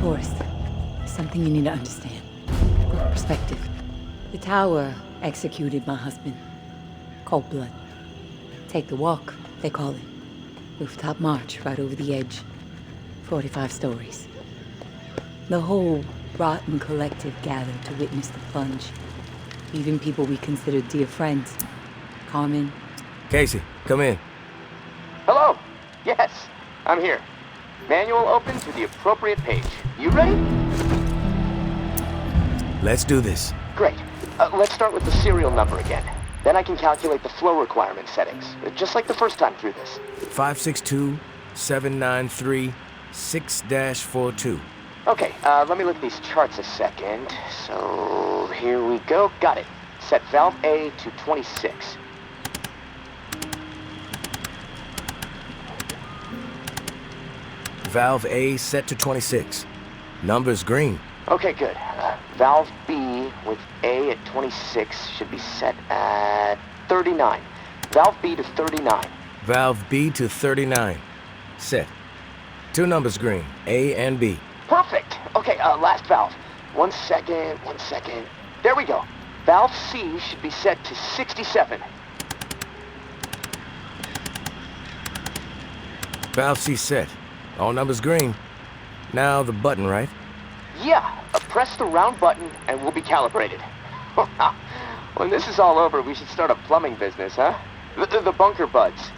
tourist, there's something you need to understand. Perspective. The tower executed my husband. Cold blood. Take the walk, they call it. Rooftop march right over the edge. 45 stories. The whole rotten collective gathered to witness the plunge. Even people we considered dear friends. Carmen. Casey, come in. Hello. Yes, I'm here. Manual open to the appropriate page. You ready? Let's do this. Great. Let's start with the serial number again. Then I can calculate the flow requirement settings, just like the first time through this. 562-793-6-42. Okay, let me look at these charts a second. So, here we go. Got it. Set valve A to 26. Valve A set to 26. Number's green. Okay, good. Valve B with A at 26 should be set at 39. Valve B to 39. Valve B to 39. Set. Two numbers green, A and B. Perfect. Okay, last valve. One second. There we go. Valve C should be set to 67. Valve C set. All numbers green. Now the button, right? Yeah, press the round button and we'll be calibrated. When this is all over, we should start a plumbing business, huh? The Bunker Buds.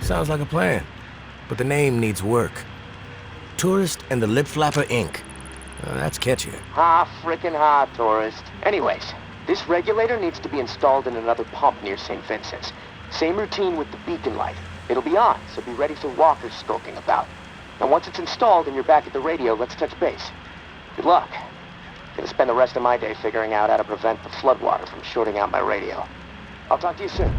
Sounds like a plan. But the name needs work. Tourist and the Lip Flapper Inc. That's catchier. Ha, frickin' ha, tourist. Anyways, this regulator needs to be installed in another pump near St. Vincent's. Same routine with the beacon light. It'll be on, so be ready for walkers skulking about. And once it's installed and you're back at the radio, let's touch base. Good luck. Gonna spend the rest of my day figuring out how to prevent the floodwater from shorting out my radio. I'll talk to you soon.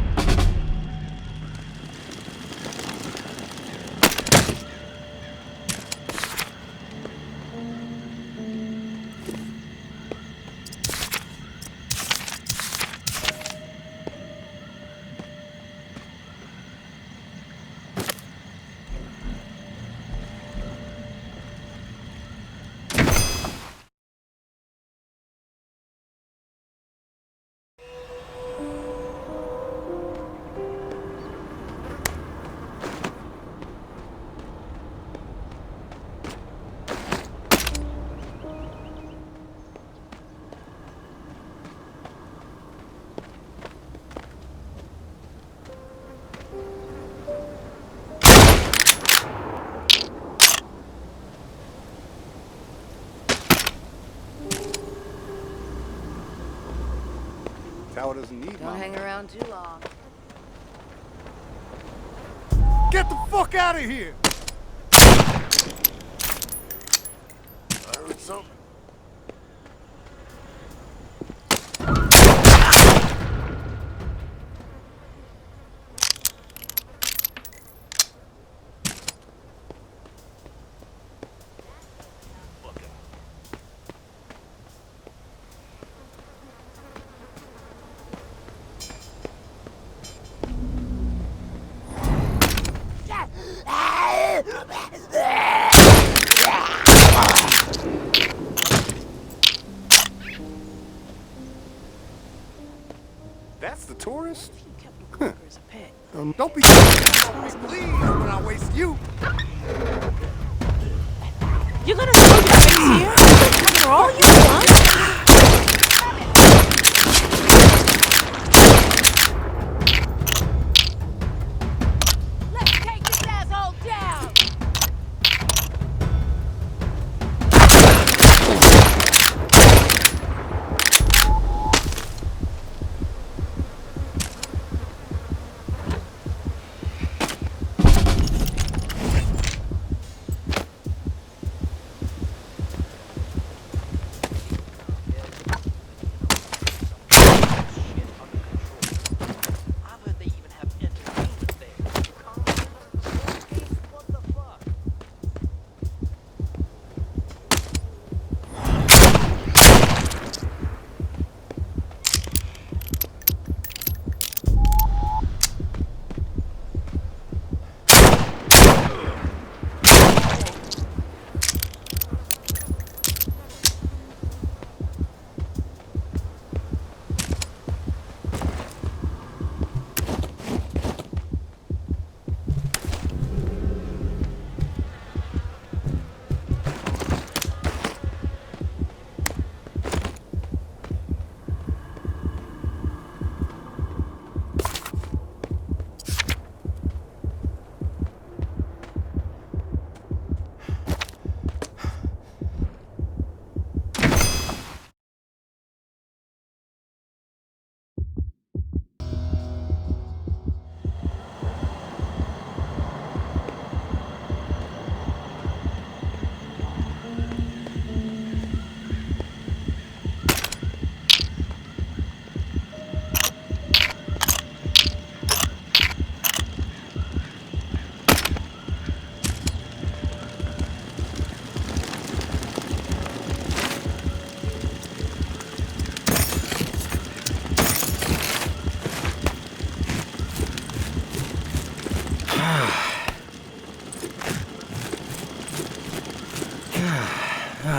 Tower doesn't need Don't hang around too long. Get the fuck out of here! I heard something. That's the tourist? Don't be please when I waste you. You're gonna show your face here? After all you've done? Let's take this asshole down! Life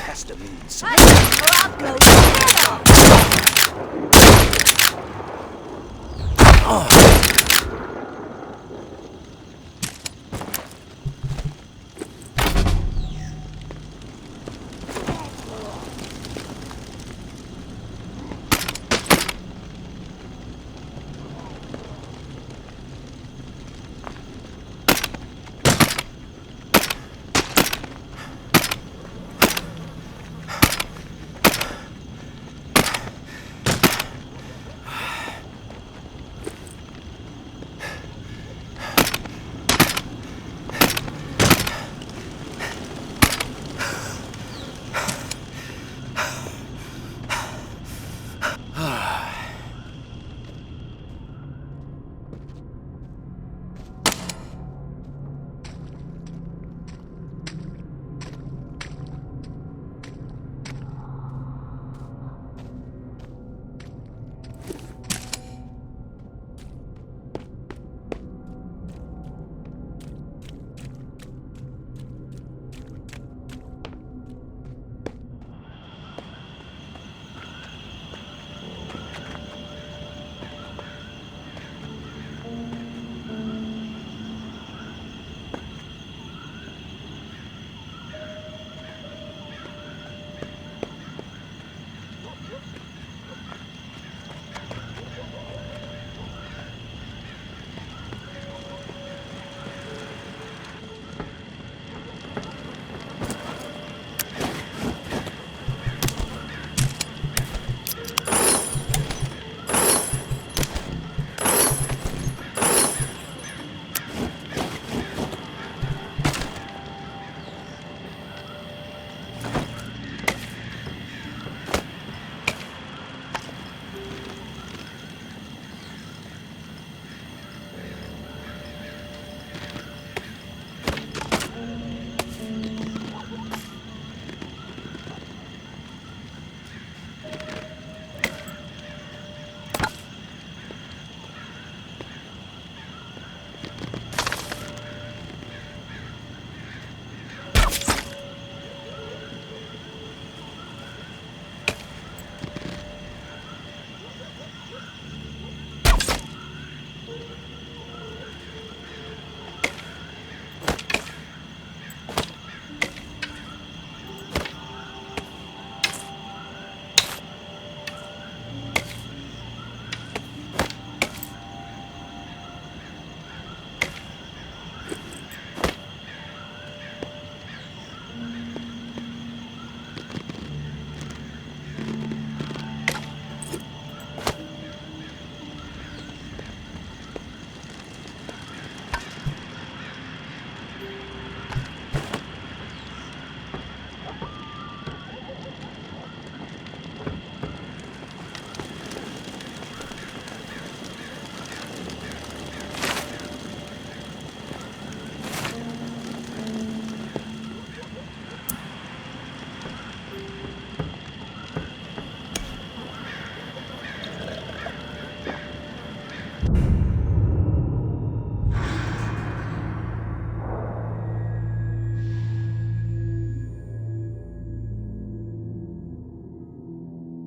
has to mean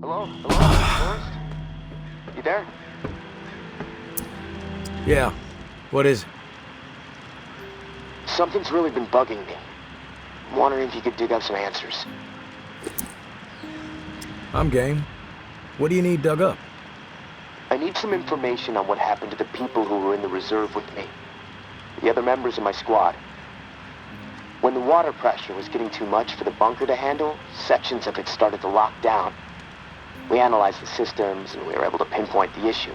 Hello? Hello? Tourist? You there? Yeah. What is it? Something's really been bugging me. I'm wondering if you could dig up some answers. I'm game. What do you need dug up? I need some information on what happened to the people who were in the reserve with me. The other members of my squad. When the water pressure was getting too much for the bunker to handle, sections of it started to lock down. We analyzed the systems and we were able to pinpoint the issue.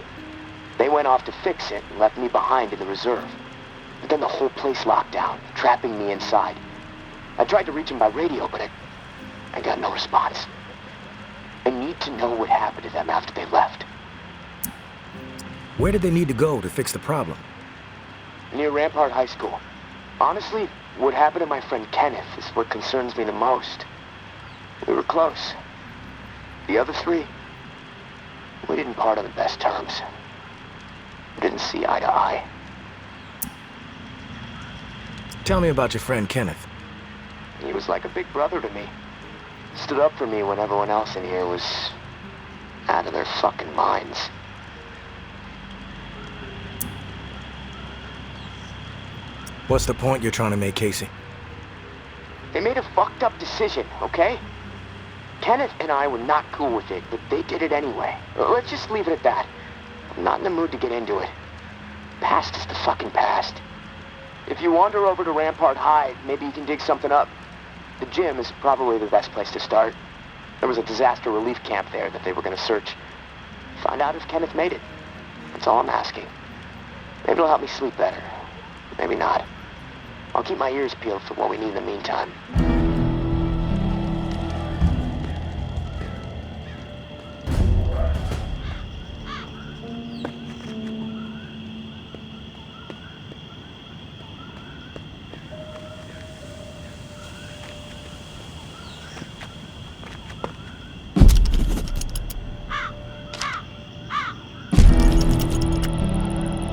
They went off to fix it and left me behind in the reserve. But then the whole place locked down, trapping me inside. I tried to reach them by radio, but I got no response. I need to know what happened to them after they left. Where did they need to go to fix the problem? Near Rampart High School. Honestly, what happened to my friend Kenneth is what concerns me the most. We were close. The other three, we didn't part on the best terms. We didn't see eye to eye. Tell me about your friend Kenneth. He was like a big brother to me. Stood up for me when everyone else in here was out of their fucking minds. What's the point you're trying to make, Casey? They made a fucked up decision, okay? Kenneth and I were not cool with it, but they did it anyway. Let's just leave it at that. I'm not in the mood to get into it. Past is the fucking past. If you wander over to Rampart High, maybe you can dig something up. The gym is probably the best place to start. There was a disaster relief camp there that they were going to search. Find out if Kenneth made it. That's all I'm asking. Maybe it'll help me sleep better. Maybe not. I'll keep my ears peeled for what we need in the meantime.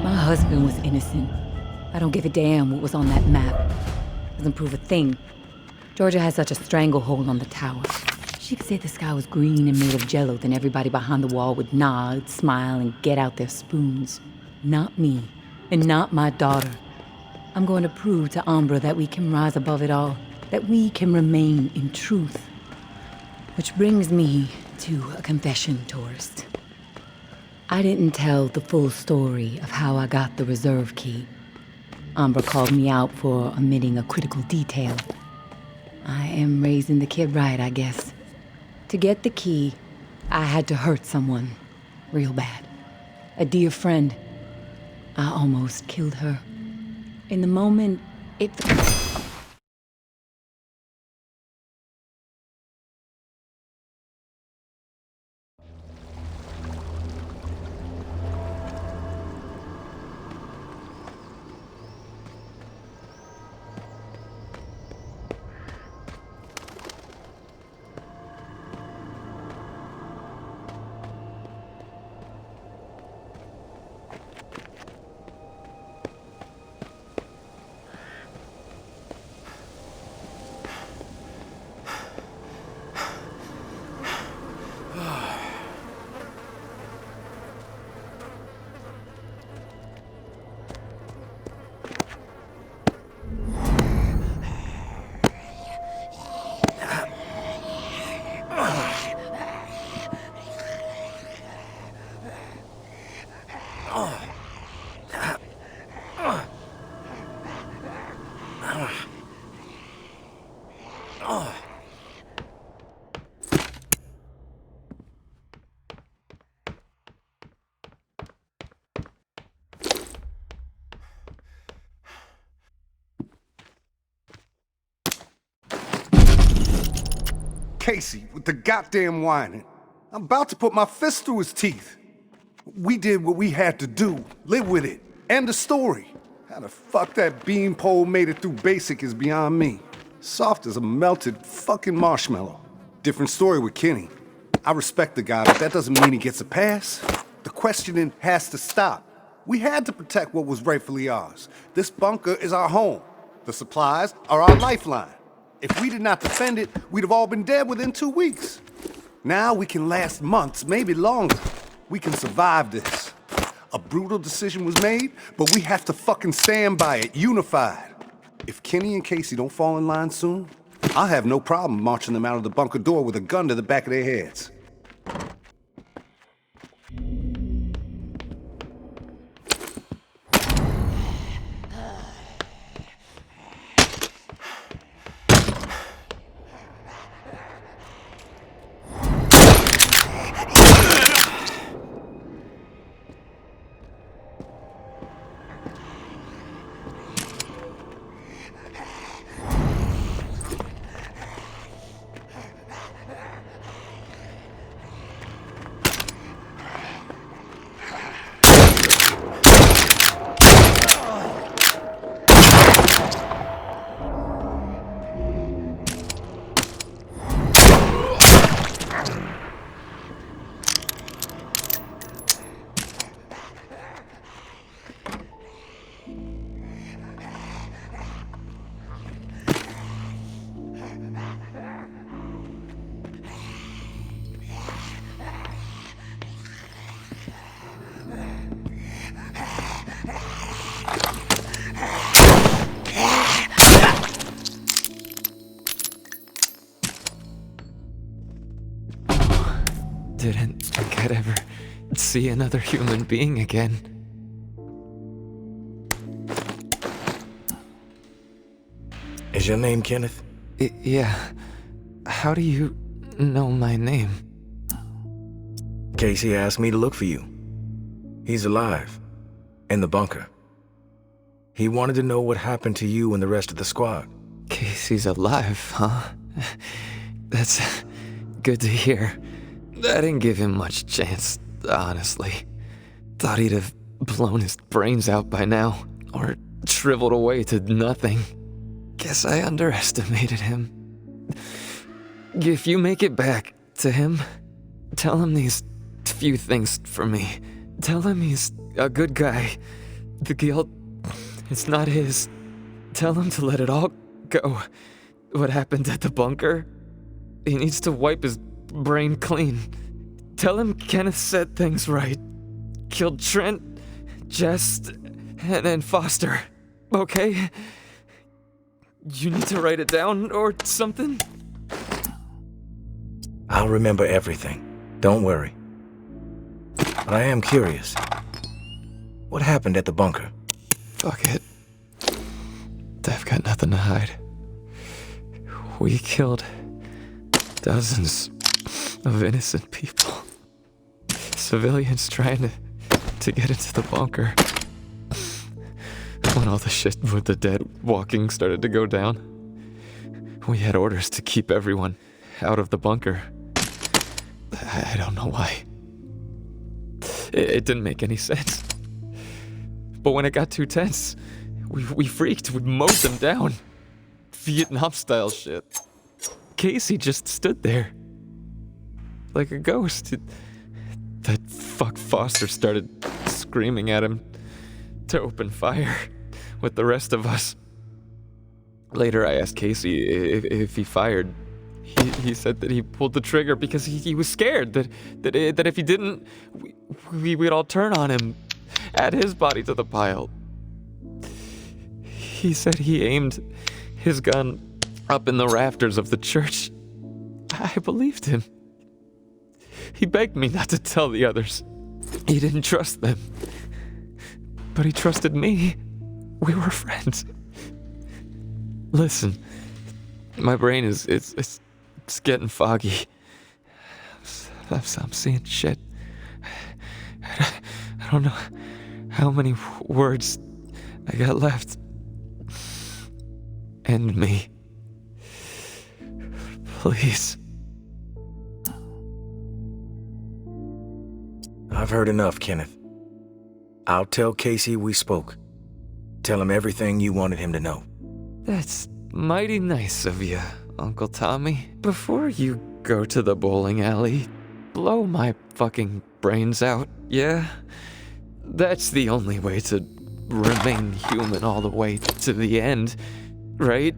My husband was innocent. I don't give a damn what was on that map. Doesn't prove a thing. Georgia has such a stranglehold on the tower. She could say the sky was green and made of jello, then everybody behind the wall would nod, smile, and get out their spoons. Not me, and not my daughter. I'm going to prove to Umbra that we can rise above it all, that we can remain in truth. Which brings me to a confession, tourist. I didn't tell the full story of how I got the reserve key. Umbra called me out for omitting a critical detail. I am raising the kid right, I guess. To get the key, I had to hurt someone real bad. A dear friend. I almost killed her. In the moment, it... Casey, with the goddamn whining. I'm about to put my fist through his teeth. We did what we had to do. Live with it. End the story. How the fuck that beanpole made it through basic is beyond me. Soft as a melted fucking marshmallow. Different story with Kenny. I respect the guy, but that doesn't mean he gets a pass. The questioning has to stop. We had to protect what was rightfully ours. This bunker is our home. The supplies are our lifeline. If we did not defend it, we'd have all been dead within 2 weeks. Now we can last months, maybe longer. We can survive this. A brutal decision was made, but we have to fucking stand by it, unified. If Kenny and Casey don't fall in line soon, I'll have no problem marching them out of the bunker door with a gun to the back of their heads. Didn't think I'd ever see another human being again. Is your name Kenneth? Yeah. How do you know my name? Casey asked me to look for you. He's alive. In the bunker. He wanted to know what happened to you and the rest of the squad. Casey's alive, huh? That's good to hear. I didn't give him much chance, honestly. Thought he'd have blown his brains out by now, or shriveled away to nothing. Guess I underestimated him. If you make it back to him, tell him these few things for me. Tell him he's a good guy. The guilt, it's not his. Tell him to let it all go. What happened at the bunker? He needs to wipe his brain clean. Tell him Kenneth said things right. Killed Trent, Jess, and Foster. Okay? You need to write it down or something? I'll remember everything. Don't worry. But I am curious. What happened at the bunker? Fuck it. I've got nothing to hide. We killed dozens of innocent people. Civilians trying to get into the bunker. When all the shit with the dead walking started to go down, we had orders to keep everyone out of the bunker. I don't know why. It didn't make any sense. But when it got too tense, we freaked. We mowed them down. Vietnam-style shit. Casey just stood there. Like a ghost. That fuck Foster started screaming at him to open fire with the rest of us. Later I asked Casey if he fired. He said that he pulled the trigger because he was scared that if he didn't, we'd all turn on him, add his body to the pile. He said he aimed his gun up in the rafters of the church. I believed him. He begged me not to tell the others. He didn't trust them. But he trusted me. We were friends. Listen, my brain is getting foggy. I'm seeing shit. I don't know how many words I got left. End me. Please. I've heard enough, Kenneth. I'll tell Casey we spoke. Tell him everything you wanted him to know. That's mighty nice of you, Uncle Tommy. Before you go to the bowling alley, blow my fucking brains out, yeah? That's the only way to remain human all the way to the end, right?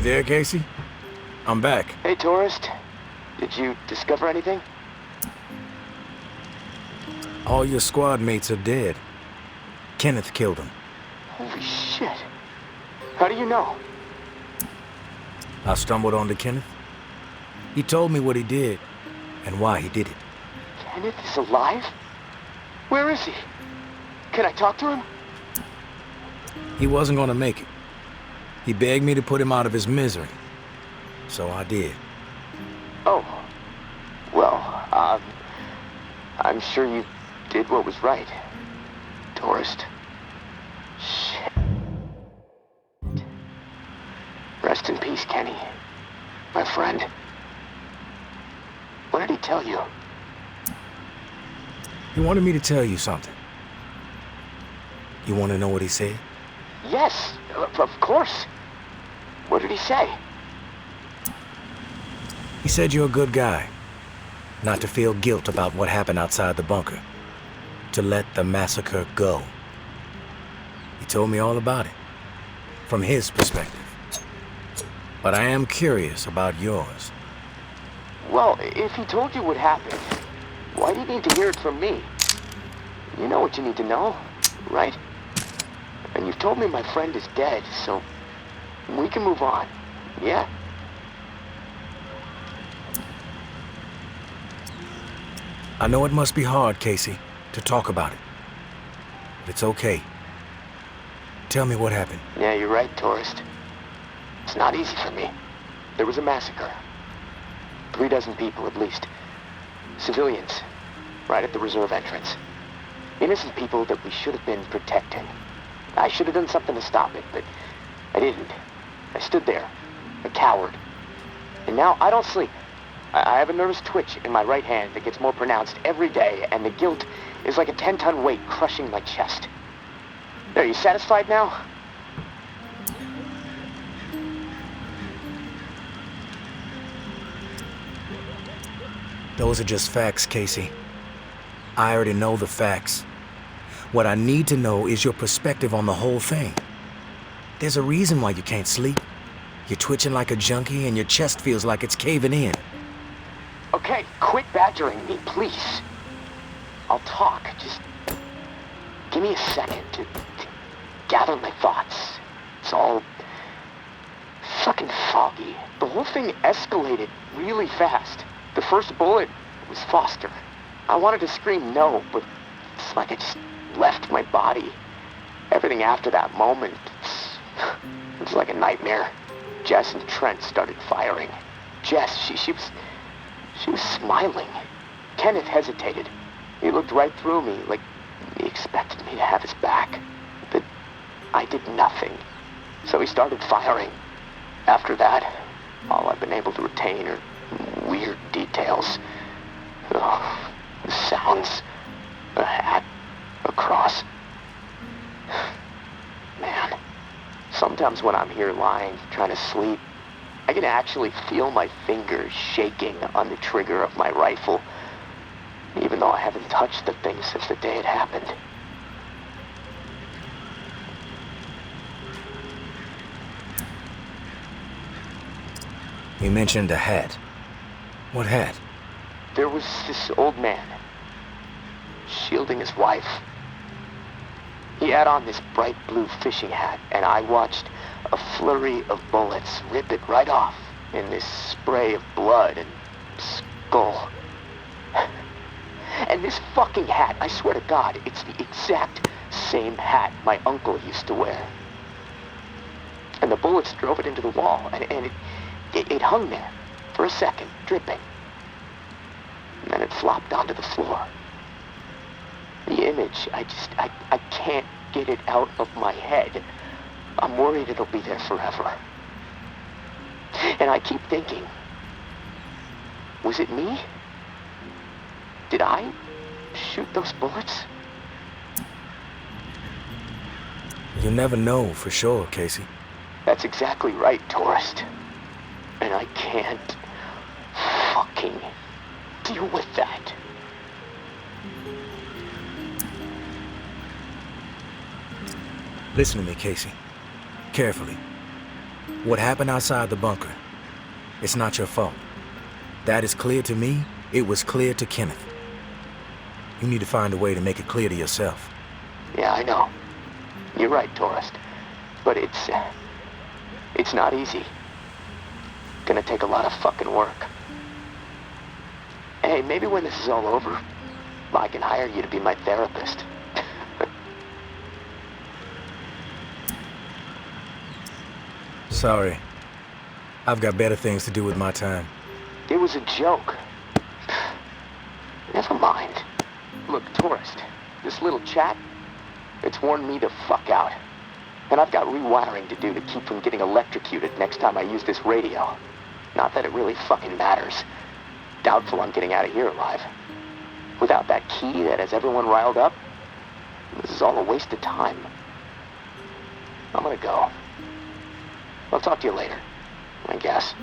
You there, Casey? I'm back. Hey, tourist. Did you discover anything? All your squad mates are dead. Kenneth killed them. Holy shit. How do you know? I stumbled onto Kenneth. He told me what he did and why he did it. Kenneth is alive? Where is he? Can I talk to him? He wasn't gonna make it. He begged me to put him out of his misery. So I did. Oh. Well, I'm sure you did what was right. Tourist. Shit. Rest in peace, Kenny. My friend. What did he tell you? He wanted me to tell you something. You want to know what he said? Yes, of course. What did he say? He said you're a good guy. Not to feel guilt about what happened outside the bunker. To let the massacre go. He told me all about it. From his perspective. But I am curious about yours. Well, if he told you what happened, why do you need to hear it from me? You know what you need to know, right? And you've told me my friend is dead, so we can move on, yeah? I know it must be hard, Casey, to talk about it. But it's okay. Tell me what happened. Yeah, you're right, tourist. It's not easy for me. There was a massacre. 36 people, at least. Civilians, right at the reserve entrance. Innocent people that we should have been protecting. I should have done something to stop it, but I didn't. I stood there, a coward. And now I don't sleep. I have a nervous twitch in my right hand that gets more pronounced every day, and the guilt is like a 10-ton weight crushing my chest. Are you satisfied now? Those are just facts, Casey. I already know the facts. What I need to know is your perspective on the whole thing. There's a reason why you can't sleep. You're twitching like a junkie and your chest feels like it's caving in. Okay, quit badgering me, please. I'll talk, just give me a second to gather my thoughts. It's all fucking foggy. The whole thing escalated really fast. The first bullet was Foster. I wanted to scream no, but it's like I just left my body. Everything after that moment, it's like a nightmare. Jess and Trent started firing. Jess, she was smiling. Kenneth hesitated. He looked right through me, like he expected me to have his back. But I did nothing. So he started firing. After that, all I've been able to retain are weird details. Oh, the sounds, a hat, a cross. Man, sometimes when I'm here lying, trying to sleep, I can actually feel my fingers shaking on the trigger of my rifle, even though I haven't touched the thing since the day it happened. You mentioned a hat. What hat? There was this old man, shielding his wife. He had on this bright blue fishing hat, and I watched a flurry of bullets rip it right off in this spray of blood and skull. And this fucking hat, I swear to God, it's the exact same hat my uncle used to wear. And the bullets drove it into the wall, and it hung there for a second, dripping. And then it flopped onto the floor. The image, I can't get it out of my head. I'm worried it'll be there forever. And I keep thinking, was it me? Did I shoot those bullets? You never know for sure, Casey. That's exactly right, tourist. And I can't fucking deal with that. Listen to me, Casey. Carefully. What happened outside the bunker, it's not your fault. That is clear to me. It was clear to Kenneth. You need to find a way to make it clear to yourself. Yeah, I know. You're right, tourist. But it's not easy. Gonna take a lot of fucking work. Hey, maybe when this is all over, I can hire you to be my therapist. Sorry. I've got better things to do with my time. It was a joke. Never mind. Look, tourist, this little chat, it's worn me the fuck out. And I've got rewiring to do to keep from getting electrocuted next time I use this radio. Not that it really fucking matters. Doubtful I'm getting out of here alive. Without that key that has everyone riled up, this is all a waste of time. I'm gonna go. I'll talk to you later, I guess.